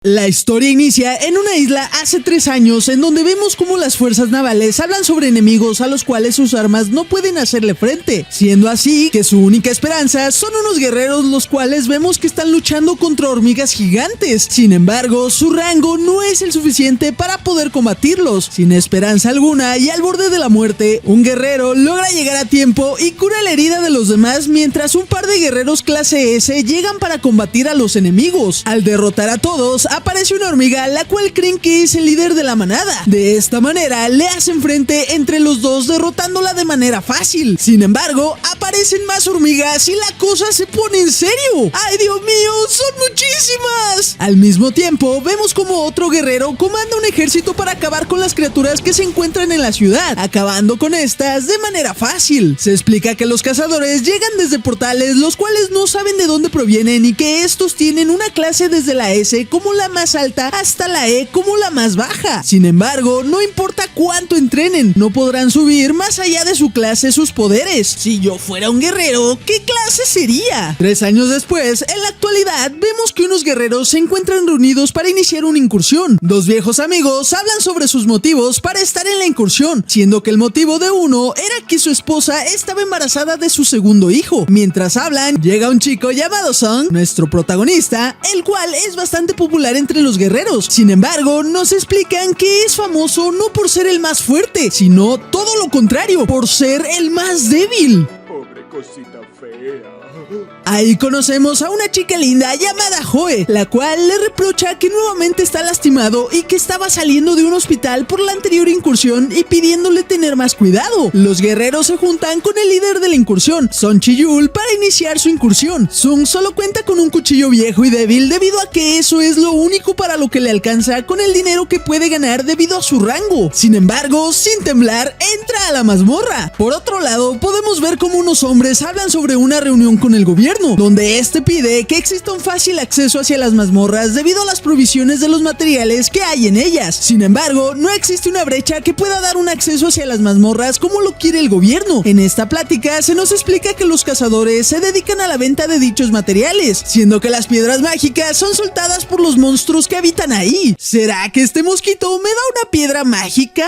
La historia inicia en una isla hace 3 años en donde vemos cómo las fuerzas navales hablan sobre enemigos a los cuales sus armas no pueden hacerle frente, siendo así que su única esperanza son unos guerreros los cuales vemos que están luchando contra hormigas gigantes. Sin embargo, su rango no es el suficiente para poder combatirlos. Sin esperanza alguna y al borde de la muerte, un guerrero logra llegar a tiempo y cura la herida de los demás mientras un par de guerreros clase S llegan para combatir a los enemigos. Al derrotar a todos, aparece una hormiga la cual creen que es el líder de la manada. De esta manera le hacen frente entre los dos derrotándola de manera fácil. Sin embargo, aparecen más hormigas y la cosa se pone en serio. ¡Ay, Dios mío! ¡Son muchísimas! Al mismo tiempo, vemos como otro guerrero comanda un ejército para acabar con las criaturas que se encuentran en la ciudad, acabando con estas de manera fácil. Se explica que los cazadores llegan desde portales los cuales no saben de dónde provienen y que estos tienen una clase desde la S como la más alta hasta la E como la más baja. Sin embargo, no importa cuánto entrenen, no podrán subir más allá de su clase sus poderes. Si yo fuera un guerrero, ¿qué clase sería? 3 años después, en la actualidad, vemos que unos guerreros se encuentran reunidos para iniciar una incursión. Dos viejos amigos hablan sobre sus motivos para estar en la incursión, siendo que el motivo de uno era que su esposa estaba embarazada de su segundo hijo. Mientras hablan, llega un chico llamado Song, nuestro protagonista, el cual es bastante popular entre los guerreros. Sin embargo, nos explican que es famoso no por ser el más fuerte, sino todo lo contrario, por ser el más débil. Pobre cosita fea. Ahí conocemos a una chica linda llamada Joe, la cual le reprocha que nuevamente está lastimado y que estaba saliendo de un hospital por la anterior incursión y pidiéndole tener más cuidado. Los guerreros se juntan con el líder de la incursión, Son Chi-yul, para iniciar su incursión. Sung solo cuenta con un cuchillo viejo y débil debido a que eso es lo único para lo que le alcanza con el dinero que puede ganar debido a su rango. Sin embargo, sin temblar, entra a la mazmorra. Por otro lado, podemos ver cómo unos hombres hablan sobre una reunión con el gobierno, donde este pide que exista un fácil acceso hacia las mazmorras debido a las provisiones de los materiales que hay en ellas. Sin embargo, no existe una brecha que pueda dar un acceso hacia las mazmorras como lo quiere el gobierno. En esta plática se nos explica que los cazadores se dedican a la venta de dichos materiales, siendo que las piedras mágicas son soltadas por los monstruos que habitan ahí. ¿Será que este mosquito me da una piedra mágica?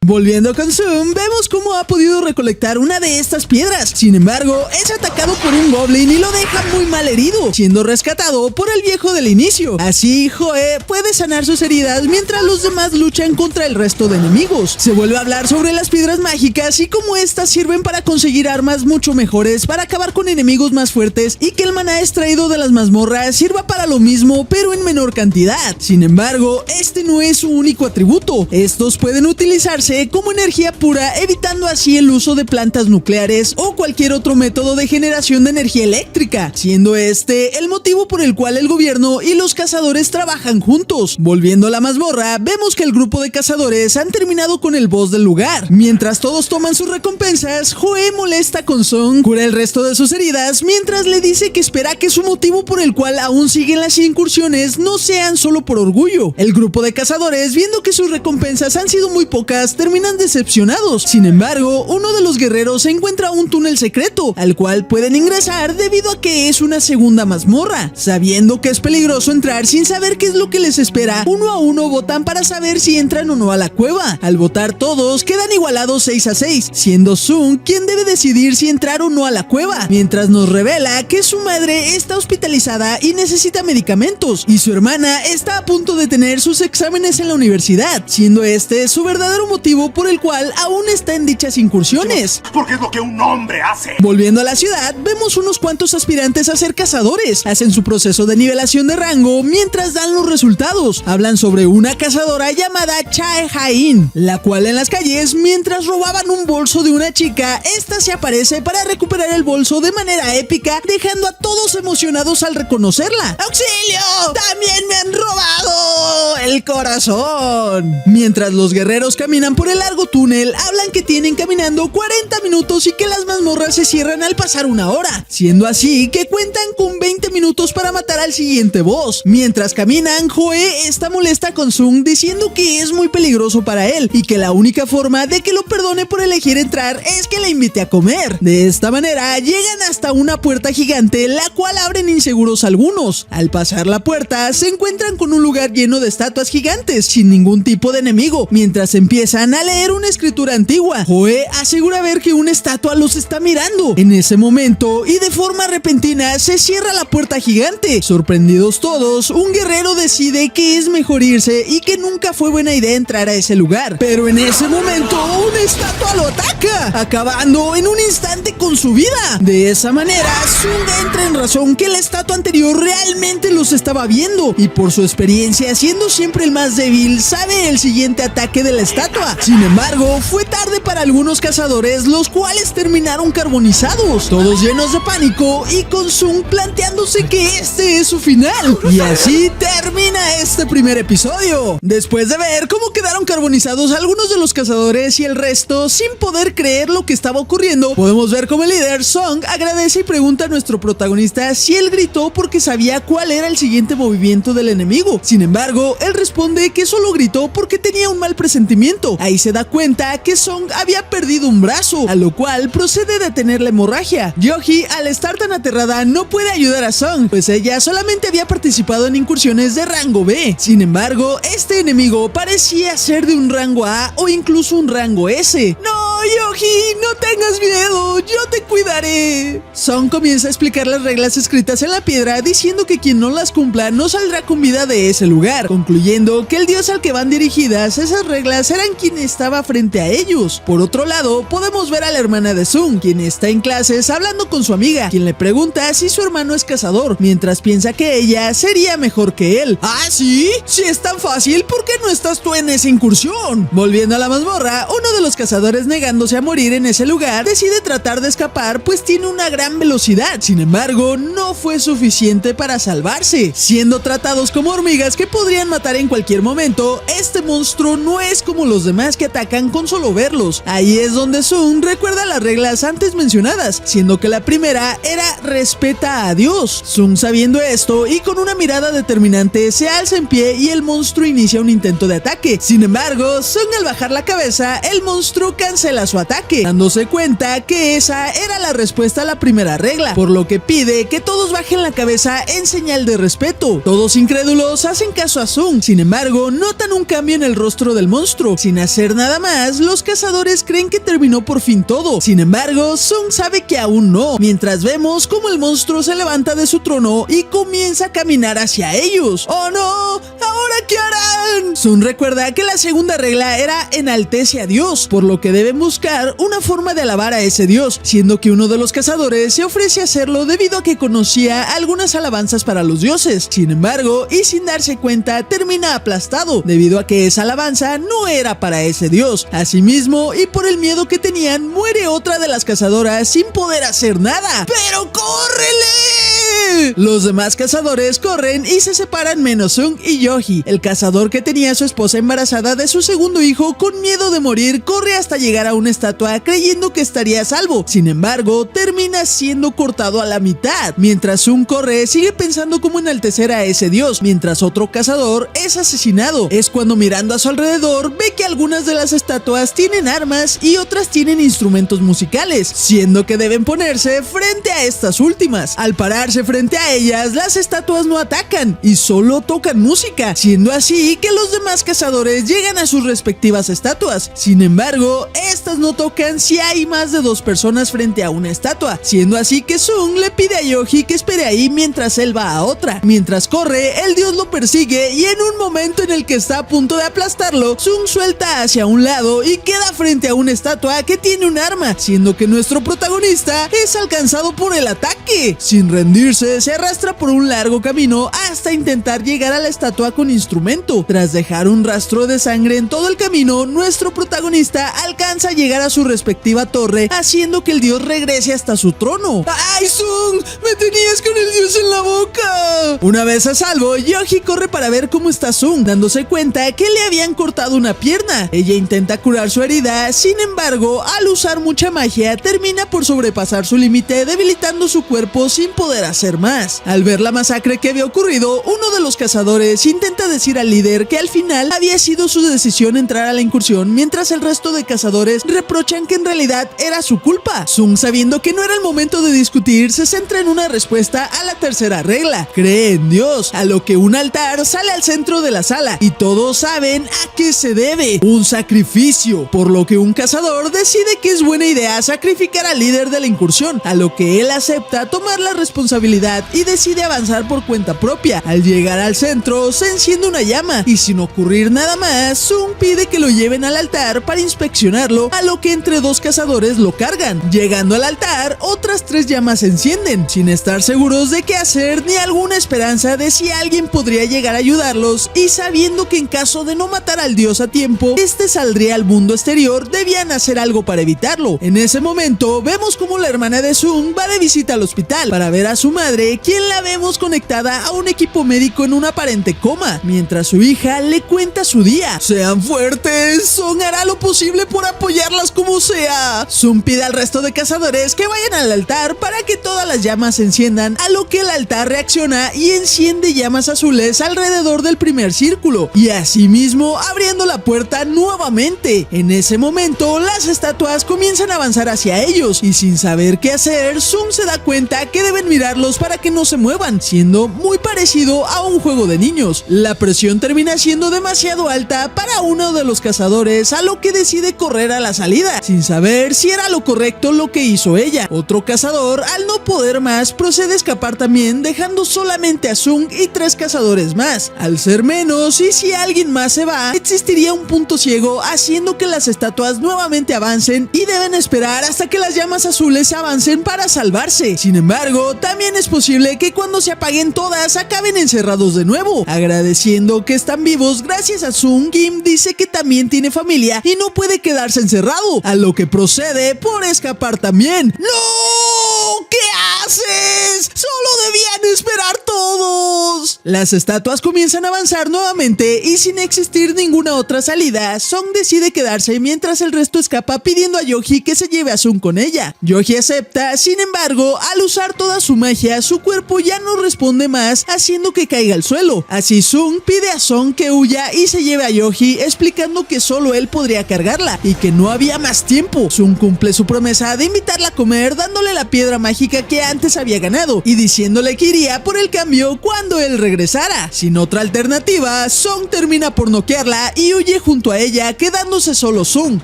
Volviendo con Zoom, vemos cómo ha podido recolectar una de estas piedras. Sin embargo, es atacado por un goblin y lo deja muy mal herido, siendo rescatado por el viejo del inicio. Así, Joe puede sanar sus heridas mientras los demás luchan contra el resto de enemigos. Se vuelve a hablar sobre las piedras mágicas y cómo estas sirven para conseguir armas mucho mejores para acabar con enemigos más fuertes y que el maná extraído de las mazmorras sirva para lo mismo pero en menor cantidad. Sin embargo, este no es su único atributo. Estos pueden utilizarse como energía pura, evitando así el uso de plantas nucleares o cualquier otro método de generación de energía eléctrica, siendo este el motivo por el cual el gobierno y los cazadores trabajan juntos. Volviendo a la mazmorra, vemos que el grupo de cazadores han terminado con el boss del lugar. Mientras todos toman sus recompensas, Joe molesta con Song, cura el resto de sus heridas, mientras le dice que espera que su motivo por el cual aún siguen las incursiones no sean solo por orgullo. El grupo de cazadores, viendo que sus recompensas han sido muy pocas, terminan decepcionados. Sin embargo, uno de los guerreros encuentra un túnel secreto, al cual pueden ingresar debido a que es una segunda mazmorra. Sabiendo que es peligroso entrar sin saber qué es lo que les espera, uno a uno votan para saber si entran o no a la cueva. Al votar todos, quedan igualados 6-6, siendo Sung quien debe decidir si entrar o no a la cueva, mientras nos revela que su madre está hospitalizada y necesita medicamentos, y su hermana está a punto de tener sus exámenes en la universidad, siendo este su verdadero motivo por el cual aún está en dichas incursiones. Porque es lo que un hombre hace. Volviendo a la ciudad, vemos unos cuantos aspirantes a ser cazadores. Hacen su proceso de nivelación de rango mientras dan los resultados. Hablan sobre una cazadora llamada Chae Hain, la cual en las calles, mientras robaban un bolso de una chica, esta se aparece para recuperar el bolso de manera épica, dejando a todos emocionados al reconocerla. ¡Auxilio! ¡También me han robado! el corazón. Mientras los guerreros caminan por el largo túnel, hablan que tienen caminando 40 minutos y que las mazmorras se cierran al pasar una hora, siendo así que cuentan con 20 minutos para matar al siguiente boss. Mientras caminan, Joe está molesta con Sung diciendo que es muy peligroso para él y que la única forma de que lo perdone por elegir entrar es que la invite a comer. De esta manera llegan hasta una puerta gigante, la cual abren inseguros algunos. Al pasar la puerta se encuentran con un lugar lleno de estatuas gigantes sin ningún tipo de enemigo. Mientras empiezan a leer una escritura antigua, Joe asegura ver que una estatua los está mirando. En ese momento y de forma repentina se cierra la puerta gigante. Sorprendidos todos, un guerrero decide que es mejor irse y que nunca fue buena idea entrar a ese lugar. Pero en ese momento una estatua lo ataca, acabando en un instante con su vida. De esa manera, Sung entra en razón que la estatua anterior realmente los estaba viendo y por su experiencia siendo siempre el más débil, sabe el siguiente ataque de la estatua. Sin embargo, fue tarde para algunos cazadores, los cuales terminaron carbonizados, todos llenos de pánico y con Sung planteándose que este es su final. Y así termina este primer episodio. Después de ver cómo quedaron carbonizados algunos de los cazadores y el resto sin poder creer lo que estaba ocurriendo, podemos ver cómo el líder Sung agradece y pregunta a nuestro protagonista si él gritó porque sabía cuál era el siguiente movimiento del enemigo. Sin embargo, él responde que solo gritó porque tenía un mal presentimiento. Ahí se da cuenta que Sung había perdido un brazo, a lo cual procede a detener la hemorragia. Yoji, al estar tan aterrada, no puede ayudar a Sung, pues ella solamente había participado en incursiones de rango B. Sin embargo, este enemigo parecía ser de un rango A o incluso un rango S. ¡No, Yoji! ¡No tengas miedo! ¡Yo te cuidaré! Sung comienza a explicar las reglas escritas en la piedra, diciendo que quien no las cumpla no saldrá con vida de ese lugar, concluyendo que el dios al que van dirigidas esas reglas eran quien estaba frente a ellos. Por otro lado, podemos ver a la hermana de Sung, quien está en clases hablando con su amiga, quien le pregunta si su hermano es cazador, mientras piensa que ella sería mejor que él. ¿Ah, sí? Si es tan fácil, ¿por qué no estás tú en esa incursión? Volviendo a la mazmorra, uno de los cazadores, negándose a morir en ese lugar, decide tratar de escapar, pues tiene una gran velocidad. Sin embargo, no fue suficiente para salvarse. Siendo tratados como hormigas que podrían matar en cualquier momento, este monstruo no es como los demás que atacan con solo verlos. Ahí es donde Sung recuerda las reglas antes mencionadas, siendo que la primera era respeta a Dios. Sung, sabiendo esto y con una mirada determinante, se alza en pie y el monstruo inicia un intento de ataque. Sin embargo, Sung, al bajar la cabeza, el monstruo cancela su ataque, dándose cuenta que esa era la respuesta a la primera regla, por lo que pide que todos bajen la cabeza en señal de respeto. Todos incrédulos hacen caso a Sung. Sin embargo, notan un cambio en el rostro del monstruo. Sin hacer nada más, los cazadores creen que terminó por fin todo. Sin embargo, Sung sabe que aún no, mientras vemos cómo el monstruo se levanta de su trono y comienza a caminar hacia ellos. ¡Oh no! ¿Ahora qué harán? Sung recuerda que la segunda regla era enaltece a Dios, por lo que deben buscar una forma de alabar a ese Dios, siendo que uno de los cazadores se ofrece a hacerlo debido a que conocía algunas alabanzas para los dioses. Sin embargo, y sin darse cuenta, termina aplastado, debido a que esa alabanza no era para ese Dios. Asimismo, y por el miedo que tenían, muere otra de las cazadoras sin poder hacer nada. ¡Pero córrele! Los demás cazadores corren y se separan menos Sung y Yoji. El cazador que tenía a su esposa embarazada de su segundo hijo, con miedo de morir, corre hasta llegar a una estatua creyendo que estaría a salvo. Sin embargo, termina siendo cortado a la mitad. Mientras Sung corre, sigue pensando cómo enaltecer a ese dios, mientras otro cazador es asesinado. Es cuando, mirando a su alrededor, ve que algunas de las estatuas tienen armas y otras tienen instrumentos musicales, siendo que deben ponerse frente a estas últimas. Al pararse frente a ellas, las estatuas no atacan y solo tocan música, siendo así que los demás cazadores llegan a sus respectivas estatuas. Sin embargo, estas no tocan si hay más de 2 personas frente a una estatua, siendo así que Sung le pide a Yoji que espere ahí mientras él va a otra. Mientras corre, el dios lo persigue y en un momento en el que está a punto de aplastarlo, Sung suelta hacia un lado y queda frente a una estatua que tiene un arma, siendo que nuestro protagonista es alcanzado por el ataque. Sin rendirse, rendirse, se arrastra por un largo camino hasta intentar llegar a la estatua con instrumento. Tras dejar un rastro de sangre en todo el camino, nuestro protagonista alcanza a llegar a su respectiva torre, haciendo que el dios regrese hasta su trono. ¡Ay, Sung! ¡Me tenías con el dios en la boca! Una vez a salvo, Yoji corre para ver cómo está Sung, dándose cuenta que le habían cortado una pierna. Ella intenta curar su herida, sin embargo, al usar mucha magia, termina por sobrepasar su límite, debilitando su cuerpo sin poder hacer más. Al ver la masacre que había ocurrido, uno de los cazadores intenta decir al líder que al final había sido su decisión entrar a la incursión, mientras el resto de cazadores reprochan que en realidad era su culpa. Sung, sabiendo que no era el momento de discutir, se centra en una respuesta a la tercera regla: cree en Dios, a lo que un altar sale al centro de la sala y todos saben a qué se debe: un sacrificio, por lo que un cazador decide que es buena idea sacrificar al líder de la incursión, a lo que él acepta tomar la responsabilidad y decide avanzar por cuenta propia. Al llegar al centro se enciende una llama y sin ocurrir nada más, Sung pide que lo lleven al altar para inspeccionarlo, a lo que entre dos cazadores lo cargan. Llegando al altar, otras 3 llamas se encienden, sin estar seguros de qué hacer ni alguna esperanza de si alguien podría llegar a ayudarlos, y sabiendo que en caso de no matar al dios a tiempo, este saldría al mundo exterior, debían hacer algo para evitarlo. En ese momento vemos como la hermana de Sung va de visita al hospital para ver a su madre, quien la vemos conectada a un equipo médico en un aparente coma, mientras su hija le cuenta su día. Sean fuertes, Sung hará lo posible por apoyarlas como sea. Sung pide al resto de cazadores que vayan al altar para que todas las llamas se enciendan, a lo que el altar reacciona y enciende llamas azules alrededor del primer círculo, y asimismo abriendo la puerta nuevamente. En ese momento las estatuas comienzan a avanzar hacia ellos, y sin saber qué hacer, Sung se da cuenta que deben mirarlos para que no se muevan, siendo muy parecido a un juego de niños. La presión termina siendo demasiado alta para uno de los cazadores, a lo que decide correr a la salida, sin saber si era lo correcto lo que hizo ella. Otro cazador, al no poder más, procede a escapar también, dejando solamente a Sung y 3 cazadores más. Al ser menos, y si alguien más se va, existiría un punto ciego, haciendo que las estatuas nuevamente avancen y deben esperar hasta que las llamas azules avancen para salvarse. Sin embargo, también es posible que cuando se apaguen todas, acaben encerrados de nuevo. Agradeciendo que están vivos gracias a Sung, Kim dice que también tiene familia y no puede quedarse encerrado, a lo que procede por escapar también. ¡No! ¿Qué haces? ¡Solo debían esperar todos! Las estatuas comienzan a avanzar nuevamente y sin existir ninguna otra salida, Sung decide quedarse mientras el resto escapa, pidiendo a Yoji que se lleve a Sung con ella. Yoji acepta, sin embargo, al usar toda su magia, su cuerpo ya no responde más, haciendo que caiga al suelo. Así Sung pide a Sung que huya y se lleve a Yoji, explicando que solo él podría cargarla y que no había más tiempo. Sung cumple su promesa de invitarla a comer, dándole la piedra mágica que antes había ganado y diciéndole que iría por el cambio cuando él regresara. Sin otra alternativa, Sung termina por noquearla y huye junto a ella, quedándose solo Sung.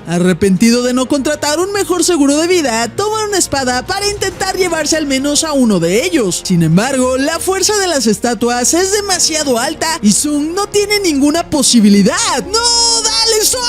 Arrepentido de no contratar un mejor seguro de vida, toma una espada para intentar llevarse al menos a uno de ellos. Sin embargo, la fuerza de las estatuas es demasiado alta y Sung no tiene ninguna posibilidad. ¡No! ¡Dale, Sung!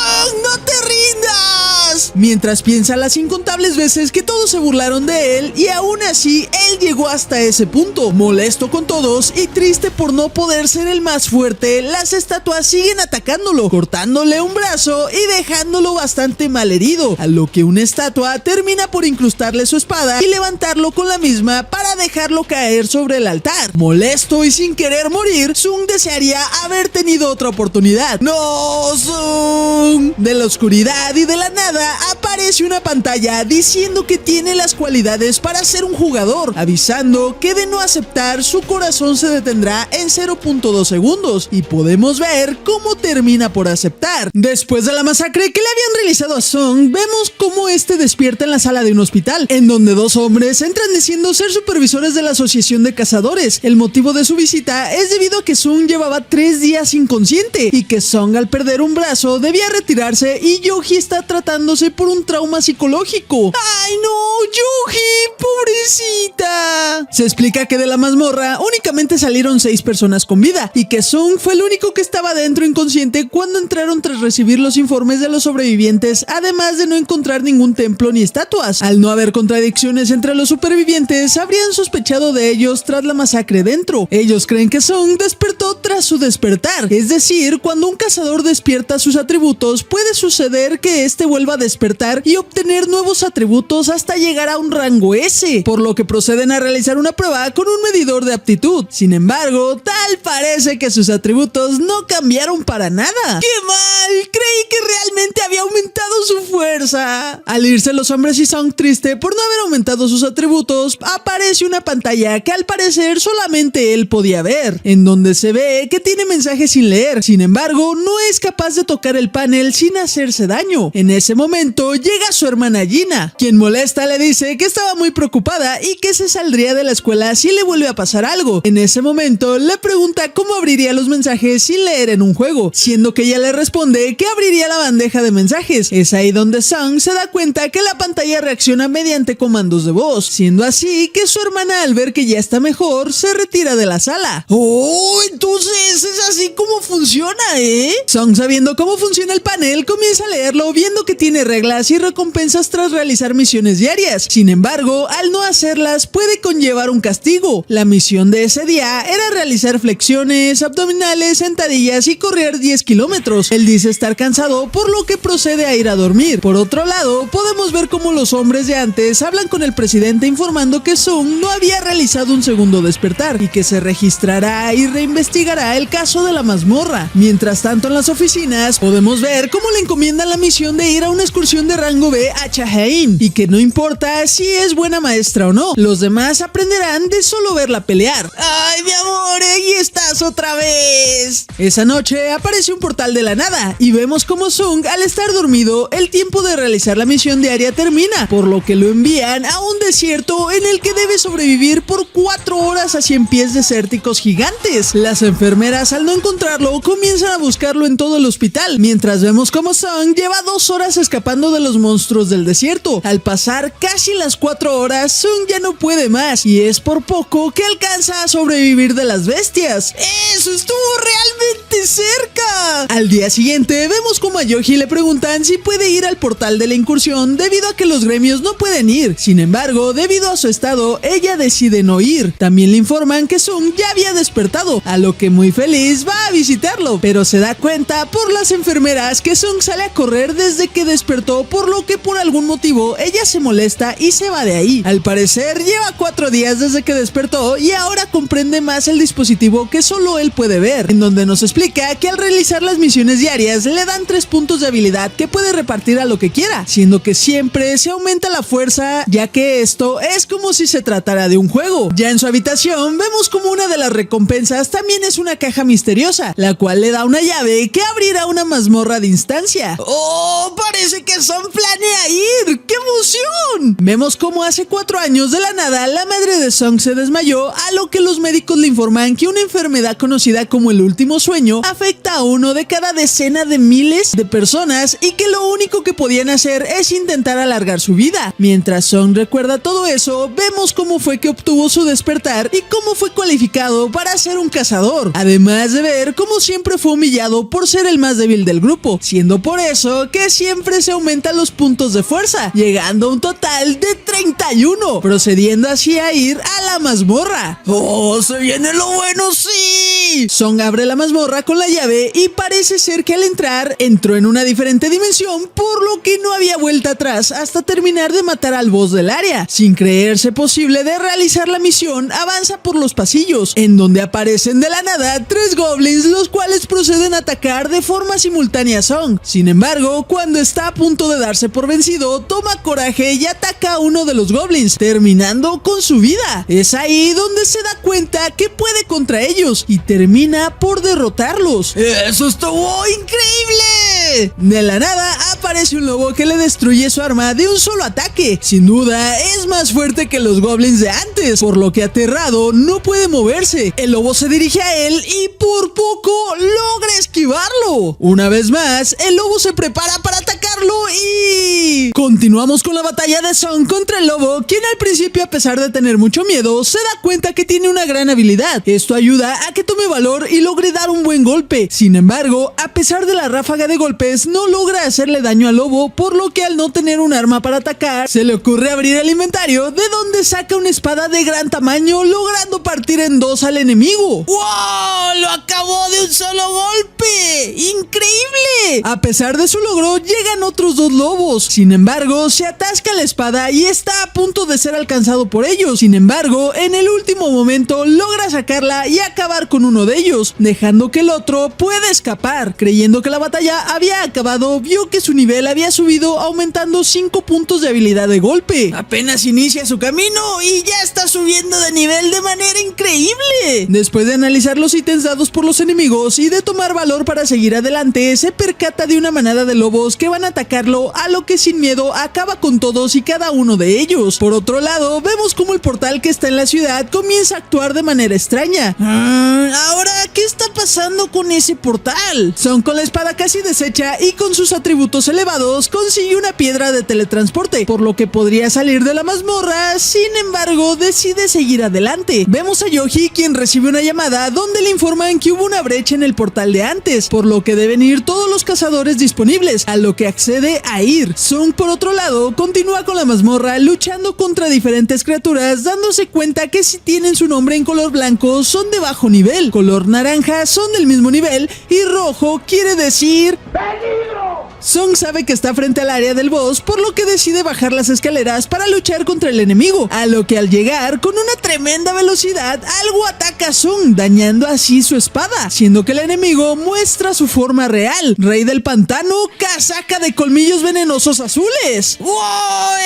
¡No te rindas! Mientras piensa las incontables veces que todos se burlaron de él, y aún así él llegó hasta ese punto. Molesto con todos y triste por no poder ser el más fuerte, las estatuas siguen atacándolo, cortándole un brazo y dejándolo bastante malherido, a lo que una estatua termina por incrustarle su espada y levantarlo con la misma para dejarlo caer sobre el altar. Molesto y sin querer morir, Sung desearía haber tenido otra oportunidad. ¡No, Sung! De la oscuridad y de la nada aparece una pantalla diciendo que tiene las cualidades para ser un jugador, avisando que de no aceptar, su corazón se detendrá en 0.2 segundos, y podemos ver cómo termina por aceptar. Después de la masacre que le habían realizado a Sung, vemos cómo este despierta en la sala de un hospital, en donde 2 hombres entran diciendo ser supervisores de la asociación de cazadores. El motivo de su visita es debido a que Sung llevaba 3 días inconsciente y que Sung, al perder un brazo, debía retirarse, y Yoji está tratándose por un trauma psicológico. ¡Ay no! ¡Yuji! ¡Pobrecita! Se explica que de la mazmorra únicamente salieron 6 personas con vida y que Sung fue el único que estaba dentro inconsciente cuando entraron tras recibir los informes de los sobrevivientes, además de no encontrar ningún templo ni estatuas. Al no haber contradicciones entre los supervivientes, habrían sospechado de ellos tras la masacre dentro. Ellos creen que Sung despertó tras su despertar, es decir, cuando un cazador despierta sus atributos, puede suceder que este vuelva a despertar y obtener nuevos atributos hasta llegar a un rango S, por lo que proceden a realizar una prueba con un medidor de aptitud. Sin embargo, tal parece que sus atributos no cambiaron para nada. ¡Qué mal! Creí que realmente había aumentado su fuerza. Al irse los hombres y Sung triste por no haber aumentado sus atributos, aparece una pantalla que al parecer solamente él podía ver, en donde se ve que tiene mensajes sin leer. Sin embargo, no es capaz de tocar el panel sin hacerse daño. En ese momento llega su hermana Gina, quien molesta le dice que estaba muy preocupada y que se saldría de la escuela si le vuelve a pasar algo. En ese momento le pregunta cómo abriría los mensajes sin leer en un juego, siendo que ella le responde que abriría la bandeja de mensajes. Es ahí donde Sung se da cuenta que la pantalla reacciona mediante comandos de voz, siendo así que su hermana, al ver que ya está mejor, se retira de la sala. ¡Oh! Entonces es así como funciona, ¿eh? Sung, sabiendo cómo funciona el panel, comienza a leerlo, viendo que tiene reglas y recompensas tras realizar misiones diarias. Sin embargo, al no hacerlas puede conllevar un castigo. La misión de ese día era realizar flexiones, abdominales, sentadillas y correr 10 kilómetros. Él dice estar cansado, por lo que procede a ir a dormir. Por otro lado, podemos ver cómo los hombres de antes hablan con el presidente informando que Sung no había realizado un segundo despertar y que se registrará y reinvestigará el caso de la mazmorra. Mientras tanto, en las oficinas podemos ver cómo le encomiendan la misión de ir a una excursión de rango B a Chahain y que no importa si es buena maestra o no, los demás aprenderán de solo verla pelear. ¡Ay, mi amor! ¡Ahí estás otra vez! Esa noche aparece un portal de la nada y vemos como Sung, al estar dormido, el tiempo de realizar la misión diaria termina, por lo que lo envían a un desierto en el que debe sobrevivir por 4 horas a 100 pies desérticos gigantes. Las enfermeras, al no encontrarlo, comienzan a buscarlo en todo el hospital, mientras vemos como Sung lleva 2 horas escapando de los monstruos del desierto. Al pasar casi las 4 horas, Sung ya no puede más y es por poco que alcanza a sobrevivir de las bestias. ¡Eso estuvo realmente cerca! Al día siguiente, vemos como a Yoji le preguntan si puede ir al portal de la incursión debido a que los gremios no pueden ir. Sin embargo, debido a su estado, ella decide no ir. También le informan que Sung ya había despertado, a lo que muy feliz va a visitarlo, pero se da cuenta por las enfermeras que Sung sale a correr desde que despertó, por lo que por algún motivo ella se molesta y se va de ahí. Al parecer lleva 4 días desde que despertó y ahora comprende más el dispositivo que solo él puede ver, en donde nos explica que al realizar las misiones diarias le dan 3 puntos de habilidad que puede repartir a lo que quiera, siendo que siempre se aumenta la fuerza, ya que esto es como si se tratara de un juego. Ya en su habitación vemos como una de las recompensas también es una caja misteriosa, la cual le da una llave que abrirá una mazmorra de instancia. ¡Oh! Parece que Sung planea ir. ¡Qué emoción! Vemos como hace 4 años de la nada la madre de Sung se desmayó, a lo que los médicos le informan que una enfermedad conocida como el último sueño afecta a uno de cada decena de miles de personas y que lo único que podían hacer es intentar alargar su vida. Mientras Sung recuerda todo eso, vemos cómo fue que obtuvo su despertar y cómo fue cualificado para ser un cazador, además de ver cómo siempre fue humillado por ser el más débil del grupo, siendo por eso que siempre se aumentan los puntos de fuerza, llegando a un total de 31, procediendo así a ir a la mazmorra. ¡Oh, se viene lo bueno, sí! Sung abre la mazmorra con la llave y parece ser que al entrar entró en una diferente dimensión, por lo que no había vuelta atrás hasta terminar de matar al boss del área. Sin creerse posible de realizar la misión, avanza por los pasillos, en donde aparecen de la nada 3 goblins, los cuales proceden a atacar de forma simultánea a Sung. Sin embargo, cuando está a punto de darse por vencido, toma coraje y ataca a uno de los goblins, terminando con su vida. Es ahí donde se da cuenta que puede contra ellos y termina por derrotarlos. ¡Eso estuvo increíble! De la nada aparece un lobo que le destruye su arma de un solo ataque. Sin duda es más fuerte que los goblins de antes, por lo que aterrado no puede moverse. El lobo se dirige a él y por poco logra esquivarlo. Una vez más, el lobo se prepara para atacarlo, derrotarlo y... Continuamos con la batalla de Song contra el lobo, quien al principio, a pesar de tener mucho miedo, se da cuenta que tiene una gran habilidad. Esto ayuda a que tome valor y logre dar un buen golpe. Sin embargo, a pesar de la ráfaga de golpes, no logra hacerle daño al lobo, por lo que al no tener un arma para atacar, se le ocurre abrir el inventario, de donde saca una espada de gran tamaño, logrando partir en dos al enemigo. ¡Wow! ¡Lo acabó de un solo golpe! ¡Increíble! A pesar de su logro, llegan otros dos lobos. Sin embargo, se atasca la espada y está a punto de ser alcanzado por ellos. Sin embargo, en el último momento logra sacarla y acabar con uno de ellos, dejando que el otro pueda escapar. Creyendo que la batalla había acabado, vio que su nivel había subido, aumentando 5 puntos de habilidad de golpe. Apenas inicia su camino y ya está subiendo de nivel de manera increíble. Después de analizar los ítems dados por los enemigos y de tomar valor para seguir adelante, se percata de una manada de lobos que van a atacarlo, a lo que sin miedo acaba con todos y cada uno de ellos. Por otro lado, vemos como el portal que está en la ciudad comienza a actuar de manera extraña. Ahora, ¿qué está pasando con ese portal? Son con la espada casi deshecha y con sus atributos elevados consigue una piedra de teletransporte, por lo que podría salir de la mazmorra. Sin embargo, decide seguir adelante. Vemos a Yoji, quien recibe una llamada donde le informan que hubo una brecha en el portal de antes, por lo que deben ir todos los cazadores disponibles, a lo que accede a ir. Song, por otro lado, continúa con la mazmorra luchando contra diferentes criaturas, dándose cuenta que si tienen su nombre en color blanco son de bajo nivel, color naranja son del mismo nivel y rojo quiere decir ¡peligro! Song sabe que está frente al área del boss, por lo que decide bajar las escaleras para luchar contra el enemigo, a lo que al llegar con una tremenda velocidad, algo ataca a Song, dañando así su espada, siendo que el enemigo muestra su forma real: rey del pantano, casaca de colmillos venenosos azules. ¡Wow!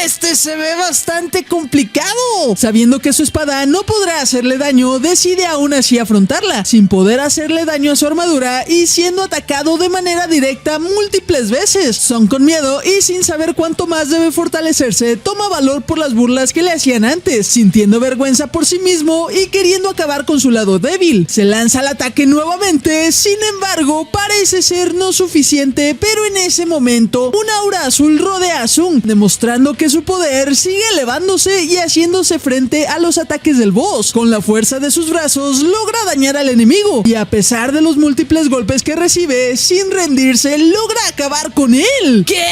Este se ve bastante complicado. Sabiendo que su espada no podrá hacerle daño, decide aún así afrontarla, sin poder hacerle daño a su armadura y siendo atacado de manera directa múltiples veces. Son con miedo y sin saber cuánto más debe fortalecerse, toma valor por las burlas que le hacían antes, sintiendo vergüenza por sí mismo y queriendo acabar con su lado débil. Se lanza al ataque nuevamente, sin embargo, parece ser no suficiente, pero en ese momento, un aura azul rodea a Song, demostrando que su poder sigue elevándose y haciéndose frente a los ataques del boss. Con la fuerza de sus brazos, logra dañar al enemigo y a pesar de los múltiples golpes que recibe, sin rendirse, logra acabar con él. ¿Qué?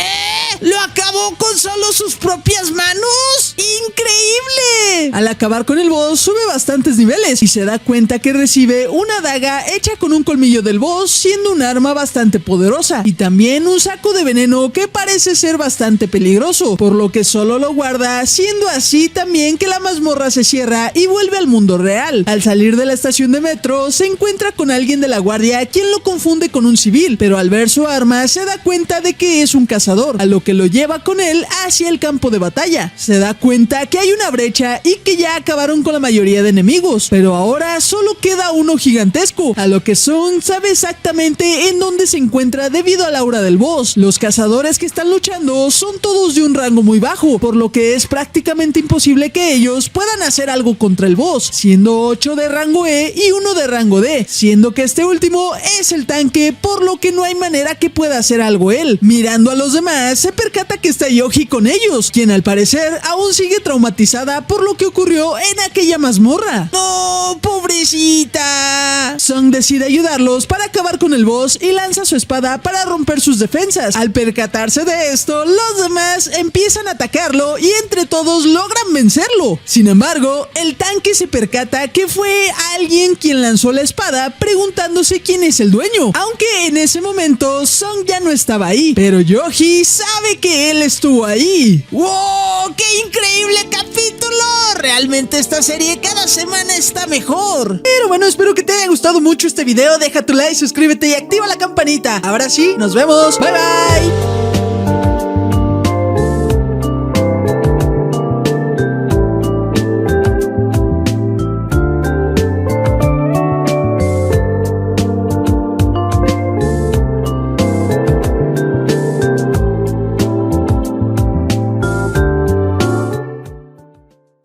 ¿Lo acabó con solo sus propias manos? ¡Increíble! Al acabar con el boss, sube bastantes niveles y se da cuenta que recibe una daga hecha con un colmillo del boss, siendo un arma bastante poderosa, y también un saco de veneno que parece ser bastante peligroso, por lo que solo lo guarda, siendo así también que la mazmorra se cierra y vuelve al mundo real. Al salir de la estación de metro, se encuentra con alguien de la guardia, quien lo confunde con un civil, pero al ver su arma se da cuenta de que es un cazador, a lo que lo lleva con él hacia el campo de batalla. Se da cuenta que hay una brecha y que ya acabaron con la mayoría de enemigos, pero ahora solo queda uno gigantesco, a lo que Song sabe exactamente en dónde se encuentra debido al aura del boss. Los cazadores que están luchando son todos de un rango muy bajo, por lo que es prácticamente imposible que ellos puedan hacer algo contra el boss, siendo 8 de rango E y 1 de rango D, siendo que este último es el tanque, por lo que no hay manera que pueda hacer algo él. Mirando a los demás, se percata que está Yoji con ellos, quien al parecer aún sigue traumatizada por lo que ocurrió en aquella mazmorra. ¡No, pobrecita! Song decide ayudarlos para acabar con el boss y lanza su espada para romper sus defensas. Al percatarse de esto, los demás empiezan a atacarlo y entre todos logran vencerlo. Sin embargo, el tanque se percata que fue alguien quien lanzó la espada, preguntándose quién es el dueño, aunque en ese momento Song ya no estaba ahí, pero Yoji sabe que él estuvo ahí. ¡Wow! ¡Qué increíble capítulo! Realmente esta serie cada semana está mejor. Pero bueno, espero que te haya gustado mucho este video. Deja tu like, suscríbete y activa la campanita. Ahora sí, nos vemos. Bye bye.